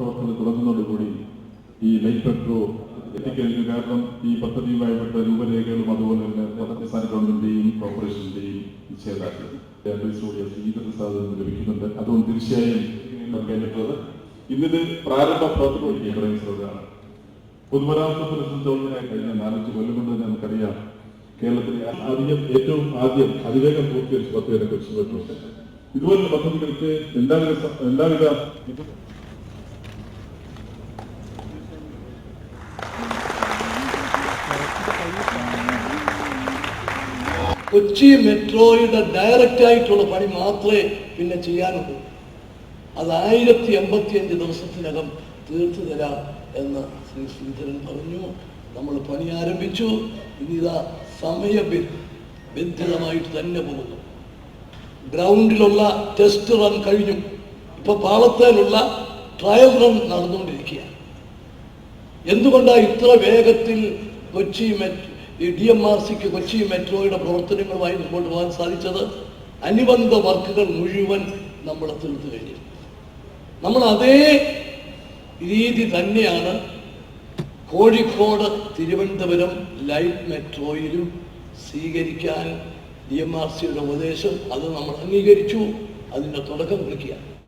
പ്രവർത്തനം തുടങ്ങുന്നതോടുകൂടി ഈ light metro എത്തിക്കഴിഞ്ഞു. കാരണം ഈ പദ്ധതിയുമായി ബന്ധപ്പെട്ട രൂപരേഖകളും അതുപോലെ തന്നെ സംസ്ഥാന ഗവൺമെന്റിന്റെയും കോർപ്പറേഷന്റെയും നിശ്ചയദാർഢ്യം സാധനം ലഭിക്കുന്നുണ്ട്. അതുകൊണ്ട് തീർച്ചയായും കഴിഞ്ഞിട്ടുള്ളത് ഇന്നിത് പ്രാരംഭ പ്രവർത്തനമാണ്. പൊതുമരാമത്ത് സംബന്ധിച്ചിടത്തോളം കഴിഞ്ഞ 4-5 കൊല്ലം കൊണ്ട് തന്നെ നമുക്കറിയാം കേരളത്തിലെ ഏറ്റവും ആദ്യം അതിവേഗം പൂർത്തീകരിച്ച പദ്ധതിയെ കുറിച്ച് പറ്റും. ഇതുപോലുള്ള പദ്ധതികൾക്ക് എല്ലാവിധ കൊച്ചി മെട്രോയുടെ ഡയറക്റ്റ് ആയിട്ടുള്ള പണി മാത്രമേ പിന്നെ ചെയ്യാനുള്ളൂ. അത് 1085 ദിവസത്തിനകം തീർത്തു തരാം എന്ന് ശ്രീ ശ്രീധരൻ പറഞ്ഞു. നമ്മൾ പണി ആരംഭിച്ചു. ഇനിതാ സമയബന്ധിതമായിട്ട് തന്നെ പോകുന്നു. ഗ്രൗണ്ടിലുള്ള ടെസ്റ്റ് റൺ കഴിഞ്ഞു. ഇപ്പൊ പാളത്തേലുള്ള ട്രയൽ റൺ നടന്നുകൊണ്ടിരിക്കുകയാണ്. എന്തുകൊണ്ടാണ് ഇത്ര വേഗത്തിൽ കൊച്ചി DMRCക്ക് കൊച്ചി മെട്രോയുടെ പ്രവർത്തനങ്ങളുമായി മുന്നോട്ട് പോകാൻ സാധിച്ചത്? അനുബന്ധ വർക്കുകൾ മുഴുവൻ നമ്മൾ തീർത്തു കഴിഞ്ഞു. നമ്മൾ അതേ രീതി തന്നെയാണ് കോഴിക്കോട് തിരുവനന്തപുരം ലൈറ്റ് മെട്രോയിലും സ്വീകരിക്കാൻ DMRCയുടെ ഉപദേശം അത് നമ്മൾ അംഗീകരിച്ചു. അതിൻ്റെ തുടക്കം കുറിക്കുക.